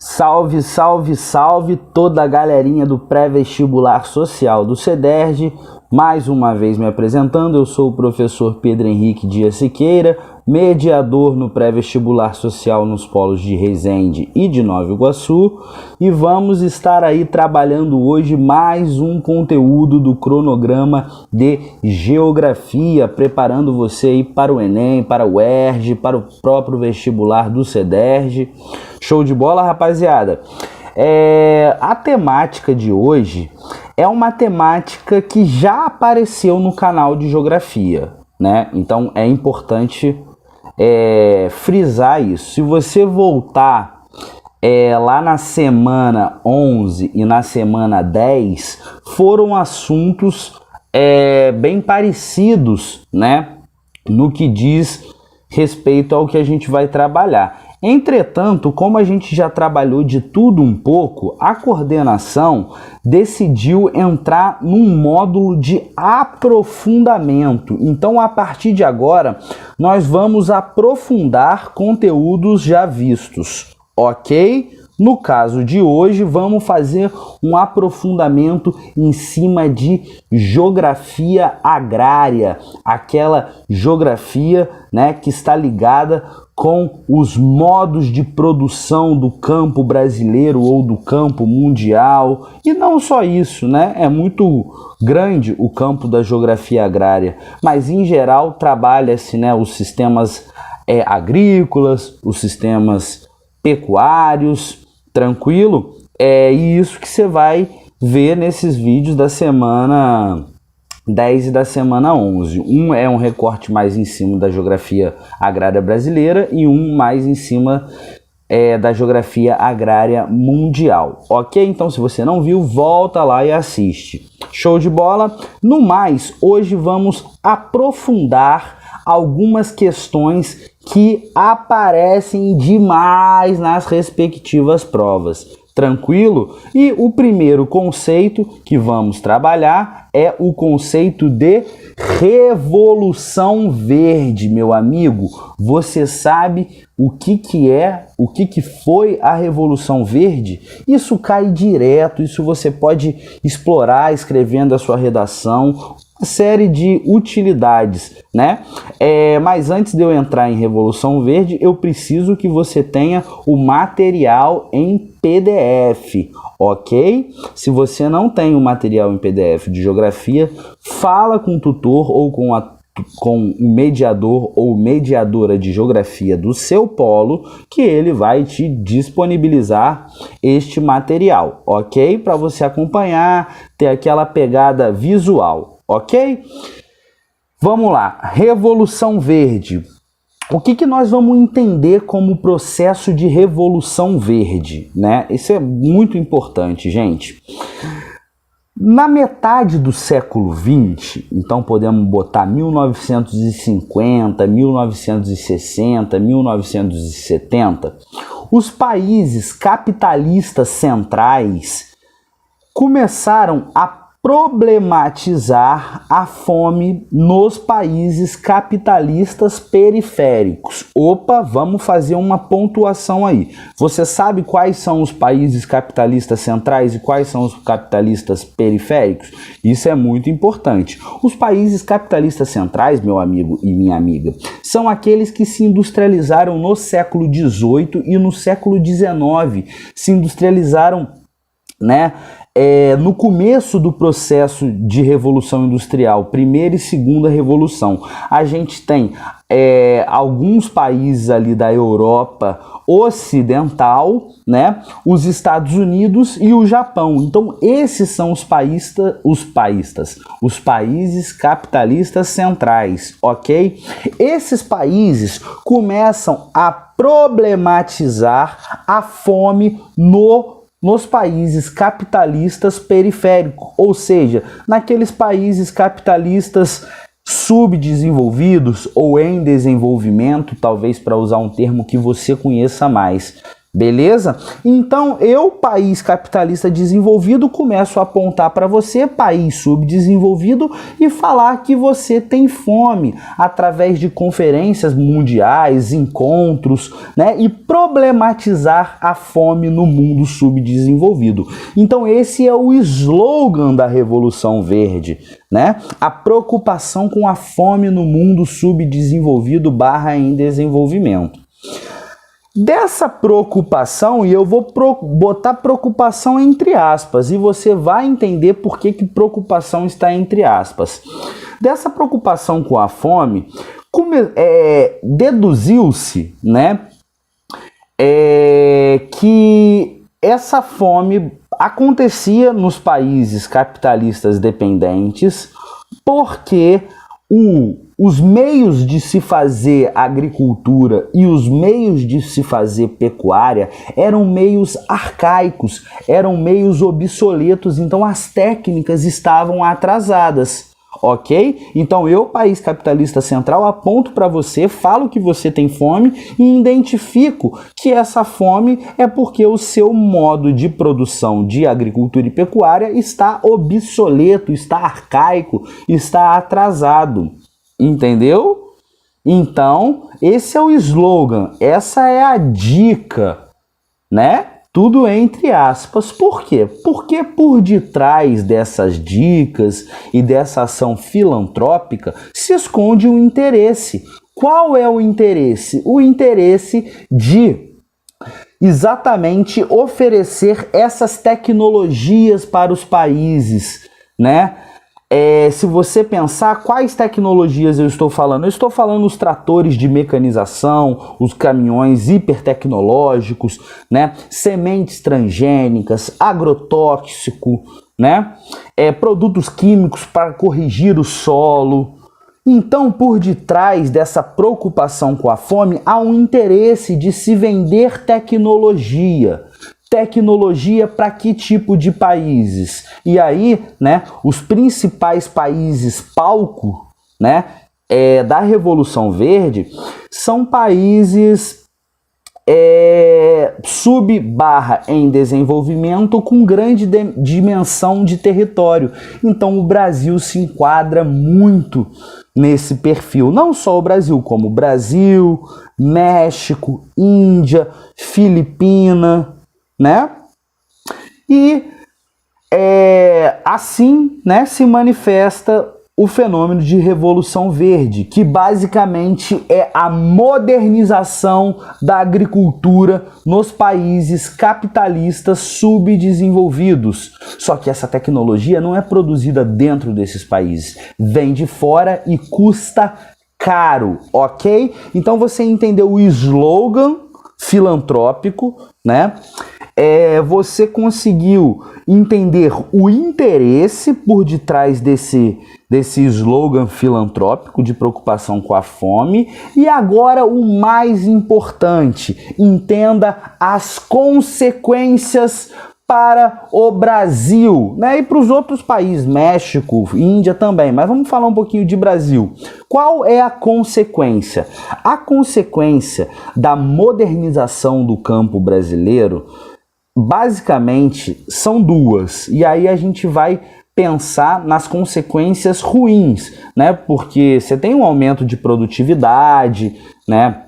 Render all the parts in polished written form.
Salve, salve, salve toda a galerinha do pré-vestibular social do CEDERJ. Mais uma vez me apresentando, eu sou o professor Pedro Henrique Dias Siqueira, mediador no pré-vestibular social nos polos de Resende e de Nova Iguaçu, e vamos estar aí trabalhando hoje mais um conteúdo do cronograma de Geografia, preparando você aí para o Enem, para o UERJ, para o próprio vestibular do CEDERJ. Show de bola, rapaziada? A temática de hoje é uma temática que já apareceu no canal de Geografia, né? Então é importante frisar isso. Se você voltar lá na semana 11 e na semana 10, foram assuntos bem parecidos, né? No que diz respeito ao que a gente vai trabalhar. Entretanto, como a gente já trabalhou de tudo um pouco, a coordenação decidiu entrar num módulo de aprofundamento. Então, a partir de agora, nós vamos aprofundar conteúdos já vistos, ok? No caso de hoje, vamos fazer um aprofundamento em cima de geografia agrária, aquela geografia, né, que está ligada com os modos de produção do campo brasileiro ou do campo mundial. E não só isso, né? É muito grande o campo da geografia agrária, mas em geral trabalha-se, né, os sistemas agrícolas, os sistemas pecuários, tranquilo? É isso que você vai ver nesses vídeos da semana 10 e da semana 11. Um é um recorte mais em cima da geografia agrária brasileira e um mais em cima da geografia agrária mundial. Ok? Então, se você não viu, volta lá e assiste. Show de bola? No mais, hoje vamos aprofundar algumas questões que aparecem demais nas respectivas provas. Tranquilo? E o primeiro conceito que vamos trabalhar é o conceito de Revolução Verde, meu amigo. Você sabe o que foi a Revolução Verde? Isso cai direto, isso você pode explorar escrevendo a sua redação, uma série de utilidades, né? Mas antes de eu entrar em Revolução Verde, eu preciso que você tenha o material em PDF, ok? Se você não tem o material em PDF de geografia, fala com o tutor ou com o mediador ou mediadora de geografia do seu polo, que ele vai te disponibilizar este material, ok? Para você acompanhar, ter aquela pegada visual, ok? Vamos lá, Revolução Verde. O que nós vamos entender como processo de Revolução Verde, né? Isso é muito importante, gente. Na metade do século XX, então podemos botar 1950, 1960, 1970, os países capitalistas centrais começaram a problematizar a fome nos países capitalistas periféricos. Opa, vamos fazer uma pontuação aí. Você sabe quais são os países capitalistas centrais e quais são os capitalistas periféricos? Isso é muito importante. Os países capitalistas centrais, meu amigo e minha amiga, são aqueles que se industrializaram no século XVIII e no século XIX. Se industrializaram, né, no começo do processo de Revolução Industrial, primeira e segunda revolução. A gente tem alguns países ali da Europa Ocidental, né, os Estados Unidos e o Japão. Então esses são os países capitalistas centrais, ok? Esses países começam a problematizar a fome nos países capitalistas periféricos, ou seja, naqueles países capitalistas subdesenvolvidos ou em desenvolvimento, talvez para usar um termo que você conheça mais. Beleza? Então, eu, país capitalista desenvolvido, começo a apontar para você, país subdesenvolvido, e falar que você tem fome através de conferências mundiais, encontros, né? E problematizar a fome no mundo subdesenvolvido. Então, esse é o slogan da Revolução Verde, né? A preocupação com a fome no mundo subdesenvolvido / em desenvolvimento. Dessa preocupação, e eu vou botar preocupação entre aspas, e você vai entender por que preocupação está entre aspas. Dessa preocupação com a fome, deduziu-se, né, que essa fome acontecia nos países capitalistas dependentes porque os meios de se fazer agricultura e os meios de se fazer pecuária eram meios arcaicos, eram meios obsoletos, então as técnicas estavam atrasadas, ok? Então eu, país capitalista central, aponto para você, falo que você tem fome e identifico que essa fome é porque o seu modo de produção de agricultura e pecuária está obsoleto, está arcaico, está atrasado. Entendeu? Então, esse é o slogan, essa é a dica, né? Tudo entre aspas. Por quê? Porque por detrás dessas dicas e dessa ação filantrópica se esconde um interesse. Qual é o interesse? O interesse de exatamente oferecer essas tecnologias para os países, né? Se você pensar, quais tecnologias eu estou falando? Eu estou falando os tratores de mecanização, os caminhões hipertecnológicos, né? Sementes transgênicas, agrotóxico, né? Produtos químicos para corrigir o solo. Então, por detrás dessa preocupação com a fome, há um interesse de se vender tecnologia. Tecnologia para que tipo de países? E aí, né, os principais países palco, né, da Revolução Verde são países sub / em desenvolvimento com grande dimensão de território. Então o Brasil se enquadra muito nesse perfil. Não só o Brasil, como Brasil, México, Índia, Filipina, né? E assim, né, se manifesta o fenômeno de Revolução Verde, que basicamente é a modernização da agricultura nos países capitalistas subdesenvolvidos. Só que essa tecnologia não é produzida dentro desses países, vem de fora e custa caro, ok? Então você entendeu o slogan filantrópico, né? Você conseguiu entender o interesse por detrás desse slogan filantrópico de preocupação com a fome. E agora o mais importante, entenda as consequências para o Brasil, né? E para os outros países, México, Índia também, mas vamos falar um pouquinho de Brasil. Qual é a consequência? A consequência da modernização do campo brasileiro, basicamente, são duas, e aí a gente vai pensar nas consequências ruins, né? Porque você tem um aumento de produtividade, né?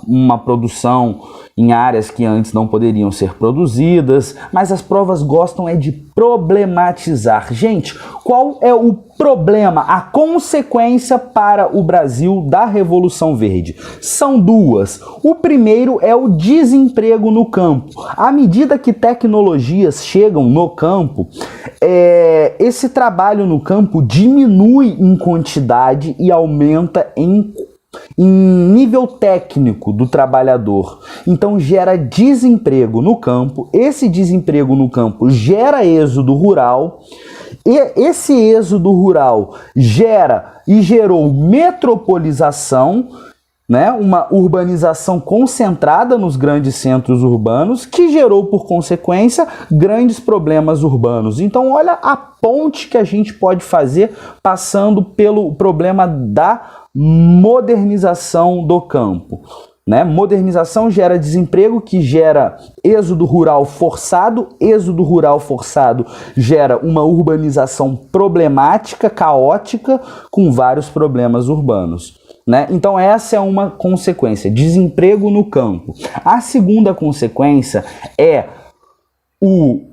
Uma produção em áreas que antes não poderiam ser produzidas, mas as provas gostam de problematizar. Gente, qual é o problema, a consequência para o Brasil da Revolução Verde? São duas. O primeiro é o desemprego no campo. À medida que tecnologias chegam no campo, esse trabalho no campo diminui em quantidade e aumenta em nível técnico do trabalhador. Então gera desemprego no campo, esse desemprego no campo gera êxodo rural, e esse êxodo rural gerou metropolização, né? Uma urbanização concentrada nos grandes centros urbanos, que gerou, por consequência, grandes problemas urbanos. Então olha a ponte que a gente pode fazer passando pelo problema da modernização do campo, né? Modernização gera desemprego, que gera êxodo rural forçado gera uma urbanização problemática, caótica, com vários problemas urbanos, né? Então essa é uma consequência, desemprego no campo. A segunda consequência é o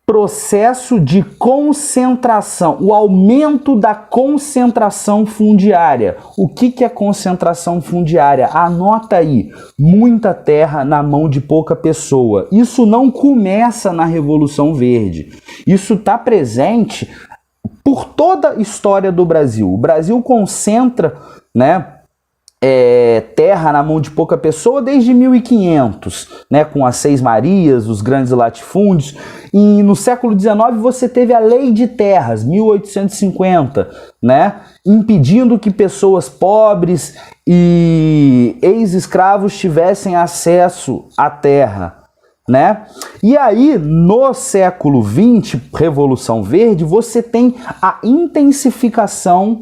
processo de concentração, o aumento da concentração fundiária. O que é concentração fundiária? Anota aí, muita terra na mão de pouca pessoa. Isso não começa na Revolução Verde. Isso está presente por toda a história do Brasil. O Brasil concentra, né, terra na mão de pouca pessoa desde 1500, né, com as Seis Marias, os grandes latifúndios, e no século XIX você teve a Lei de Terras, 1850, né, impedindo que pessoas pobres e ex-escravos tivessem acesso à terra, né? E aí, no século XX, Revolução Verde, você tem a intensificação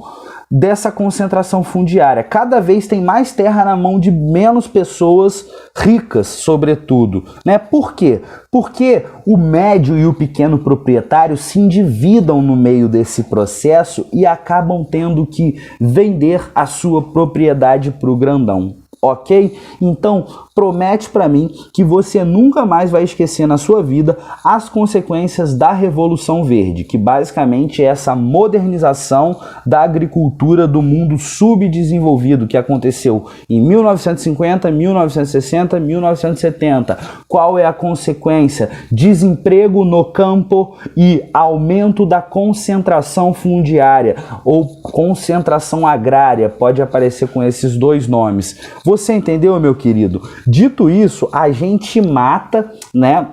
dessa concentração fundiária. Cada vez tem mais terra na mão de menos pessoas ricas, sobretudo, né? Por quê? Porque o médio e o pequeno proprietário se endividam no meio desse processo e acabam tendo que vender a sua propriedade para o grandão. Ok? Então, promete para mim que você nunca mais vai esquecer na sua vida as consequências da Revolução Verde, que basicamente é essa modernização da agricultura do mundo subdesenvolvido que aconteceu em 1950, 1960, 1970. Qual é a consequência? Desemprego no campo e aumento da concentração fundiária ou concentração agrária, pode aparecer com esses dois nomes. Você entendeu, meu querido? Dito isso, a gente mata, né,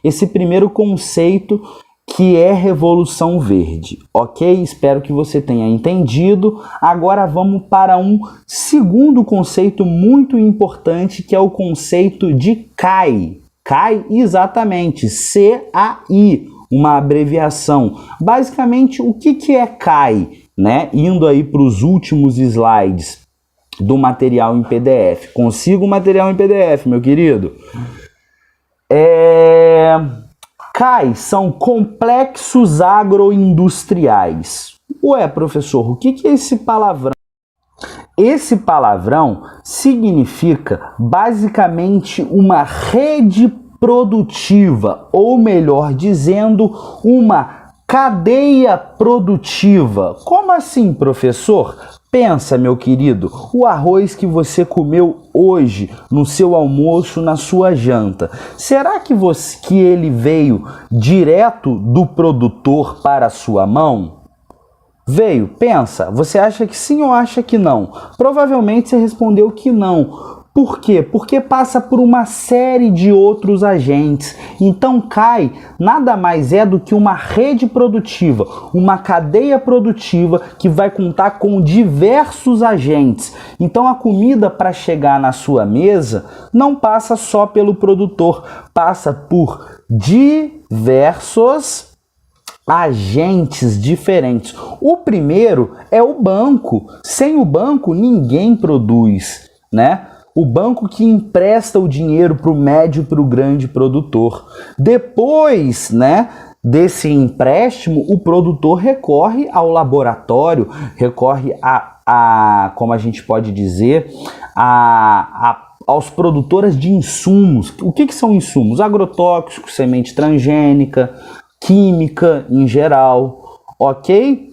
esse primeiro conceito que é Revolução Verde, ok? Espero que você tenha entendido. Agora vamos para um segundo conceito muito importante, que é o conceito de CAI. CAI, exatamente, C-A-I, uma abreviação. Basicamente, o que é CAI, né? Indo aí para os últimos slides do material em PDF. Consiga o material em PDF, meu querido. CAI são complexos agroindustriais. Ué, professor, o que é esse palavrão? Esse palavrão significa basicamente uma rede produtiva, ou melhor dizendo, uma cadeia produtiva. Como assim, professor? Pensa, meu querido, o arroz que você comeu hoje no seu almoço, na sua janta, será que ele veio direto do produtor para a sua mão? Veio? Pensa, você acha que sim ou acha que não? Provavelmente você respondeu que não. Por quê? Porque passa por uma série de outros agentes. Então CAI nada mais é do que uma rede produtiva, uma cadeia produtiva que vai contar com diversos agentes. Então a comida, para chegar na sua mesa, não passa só pelo produtor, passa por diversos agentes diferentes. O primeiro é o banco. Sem o banco ninguém produz, né? O banco que empresta o dinheiro para o médio e para o grande produtor. Depois, né, desse empréstimo, o produtor recorre ao laboratório, recorre como a gente pode dizer, aos produtores de insumos. O que são insumos? Agrotóxicos, semente transgênica, química em geral, ok?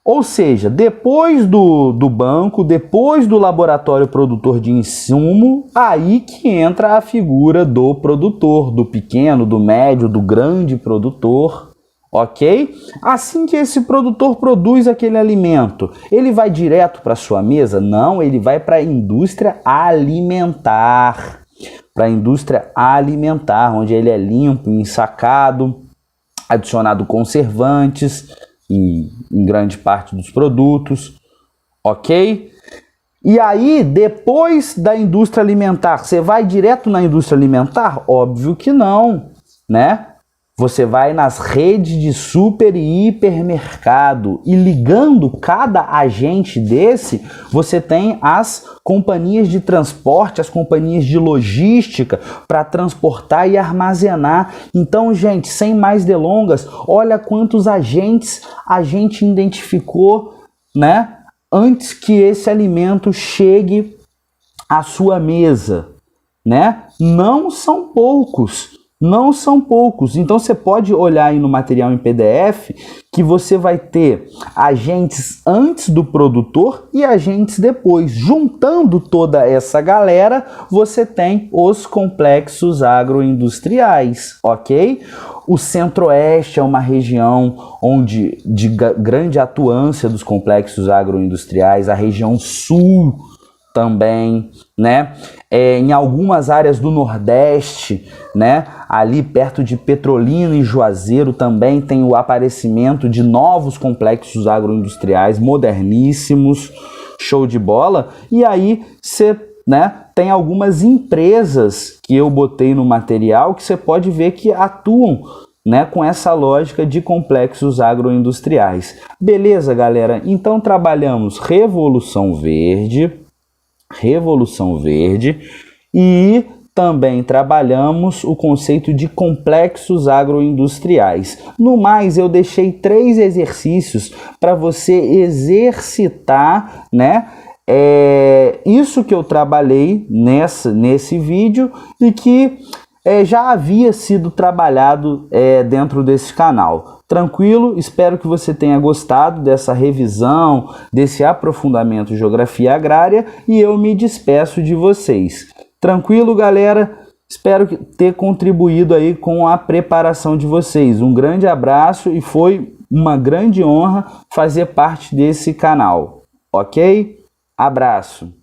Ou seja, depois do banco, depois do laboratório produtor de insumo, aí que entra a figura do produtor, do pequeno, do médio, do grande produtor, ok? Assim que esse produtor produz aquele alimento, ele vai direto para a sua mesa? Não, ele vai para a indústria alimentar. Para a indústria alimentar, onde ele é limpo, ensacado, adicionado conservantes em grande parte dos produtos, ok? E aí, depois da indústria alimentar, você vai direto na indústria alimentar? Óbvio que não, né? Você vai nas redes de super e hipermercado e ligando cada agente desse, você tem as companhias de transporte, as companhias de logística para transportar e armazenar. Então, gente, sem mais delongas, olha quantos agentes a gente identificou, né, antes que esse alimento chegue à sua mesa, né? Não são poucos. Não são poucos. Então você pode olhar aí no material em PDF que você vai ter agentes antes do produtor e agentes depois. Juntando toda essa galera, você tem os complexos agroindustriais, ok? O Centro-Oeste é uma região onde de grande atuância dos complexos agroindustriais, a região Sul também, né? Em algumas áreas do Nordeste, né? Ali perto de Petrolina e Juazeiro também tem o aparecimento de novos complexos agroindustriais moderníssimos, show de bola. E aí você, né, tem algumas empresas que eu botei no material que você pode ver que atuam, né, com essa lógica de complexos agroindustriais. Beleza, galera? Então trabalhamos Revolução Verde e também trabalhamos o conceito de complexos agroindustriais. No mais, eu deixei 3 exercícios para você exercitar, né, isso que eu trabalhei nesse vídeo e que já havia sido trabalhado dentro desse canal. Tranquilo? Espero que você tenha gostado dessa revisão, desse aprofundamento em geografia agrária e eu me despeço de vocês. Tranquilo, galera? Espero ter contribuído aí com a preparação de vocês. Um grande abraço e foi uma grande honra fazer parte desse canal, ok? Abraço!